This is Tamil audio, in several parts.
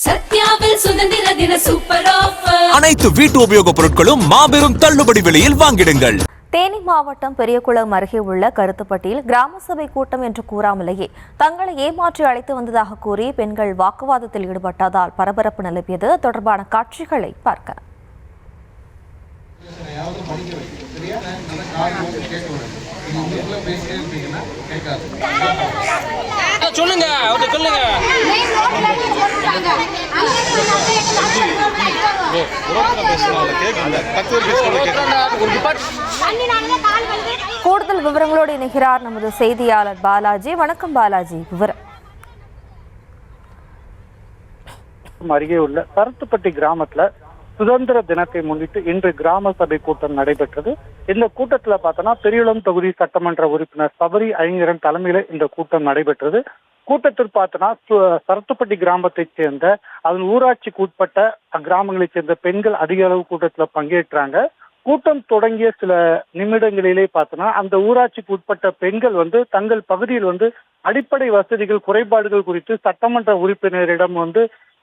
சத்யாவில் சுதந்திர தின சூப்பர் ஆஃபர். அனைத்து வீட்டு உபயோகப் பொருட்களும் மாபெரும் தள்ளுபடி விலையில் வாங்கிடுங்கள். தேனி மாவட்டம் பெரியகுளம் அருகே உள்ள கருத்துப்பட்டியில் கிராம சபை கூட்டம் என்று கூறாமலேயே தங்களை ஏமாற்றி அழைத்து வந்ததாக கூறி பெண்கள் வாக்குவாதத்தில் ஈடுபட்டதால் பரபரப்பு நிலவியது. தொடர்பான காட்சிகளை பார்க்க சொல்லுங்க சொல்லுங்க. கூடுதல் விவரங்களோடு இணைகிறார் நமது செய்தியாளர் பாலாஜி. வணக்கம் பாலாஜி, விவரம். அருகே உள்ள கருத்துப்பட்டி கிராமத்துல சுதந்திர தினத்தை முன்னிட்டு இன்று கிராம சபை கூட்டம் நடைபெற்றது. இந்த கூட்டத்துல பார்த்தோன்னா பெரியகுளம் தொகுதி சட்டமன்ற உறுப்பினர் சபரி ஐங்கரன் தலைமையில இந்த கூட்டம் நடைபெற்றது. கூட்டத்தில் பார்த்தோன்னா கருத்துப்பட்டி கிராமத்தைச் சேர்ந்த அதன் ஊராட்சிக்கு உட்பட்ட அக்கிராமங்களைச் சேர்ந்த பெண்கள் அதிக அளவு கூட்டத்துல பங்கேற்றாங்க. கூட்டம் தொடங்கிய சில நிமிடங்களிலே பார்த்தோன்னா அந்த ஊராட்சிக்கு உட்பட்ட பெண்கள் தங்கள் பகுதியில் அடிப்படை வசதிகள் குறைபாடுகள் குறித்து சட்டமன்ற உறுப்பினரிடம்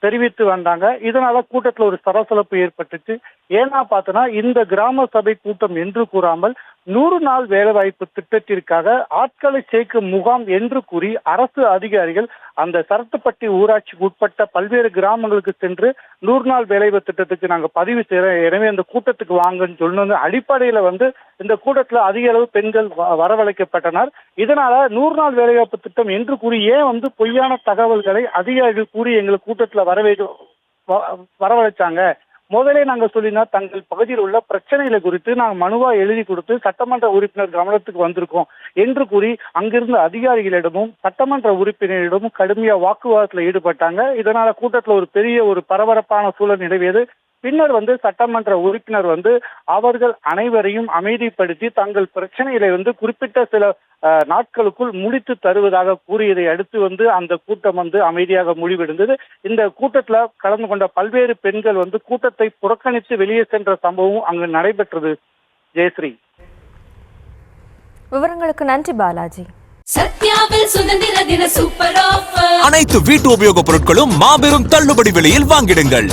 தெரிவித்து வந்தாங்க. இதனால கூட்டத்துல ஒரு சலசலப்பு ஏற்பட்டுச்சு. ஏன்னா பார்த்தோன்னா இந்த கிராம சபை கூட்டம் என்று கூறாமல் 100 நாள் வேலைவாய்ப்பு திட்டத்திற்காக ஆட்களை சேர்க்கும் முகாம் என்று கூறி அரசு அதிகாரிகள் அந்த சரத்துப்பட்டி ஊராட்சிக்கு உட்பட்ட பல்வேறு கிராமங்களுக்கு சென்று 100 நாள் வேலைவாய்ப்பு திட்டத்துக்கு நாங்கள் பதிவு செய்யறோம், எனவே இந்த கூட்டத்துக்கு வாங்கன்னு சொன்ன அடிப்படையில இந்த கூட்டத்துல அதிக அளவு பெண்கள் வரவழைக்கப்பட்டனர். இதனால 100 நாள் வேலைவாய்ப்பு திட்டம் என்று கூறி ஏன் பொய்யான தகவல்களை அதிகாரிகள் கூறி எங்களுக்கு கூட்டத்துல வரவழைச்சாங்க. முதலே நாங்கள் சொல்லினா தங்கள் பகுதியில் உள்ள பிரச்சனைகளை குறித்து நாங்கள் மனுவா எழுதி கொடுத்து சட்டமன்ற உறுப்பினர் கவனத்துக்கு வந்திருக்கோம் என்று கூறி அங்கிருந்த அதிகாரிகளிடமும் சட்டமன்ற உறுப்பினரிடமும் கடுமையா வாக்குவாதத்தில் ஈடுபட்டாங்க. இதனால கூட்டத்தில் ஒரு பெரிய பரபரப்பான சூழல் நிலவியது. பின்னர் சட்டமன்ற உறுப்பினர் அவர்கள் அனைவரையும் அமைதிப்படுத்தி தங்கள் பிரச்சனைகளை குறிப்பிட்ட சில நாட்களுக்குள் முடித்து தருவதாக கூறியதை அடுத்து அந்த கூட்டம் அமைதியாக முடிவடைந்தது. இந்த கூட்டத்துல கலந்து கொண்ட பல்வேறு பெண்கள் கூட்டத்தை புறக்கணித்து வெளியே சென்ற சம்பவம் அங்கு நடைபெற்றது. ஜெயஸ்ரீ, விவரங்களுக்கு நன்றி பாலாஜி. சத்யாவில் சுதந்திர தின சூப்பர் ஆஃபர். அனைத்து வீட்டு உபயோகப் பொருட்களும் மாபெரும் தள்ளுபடி விலையில் வாங்கிடுங்கள்.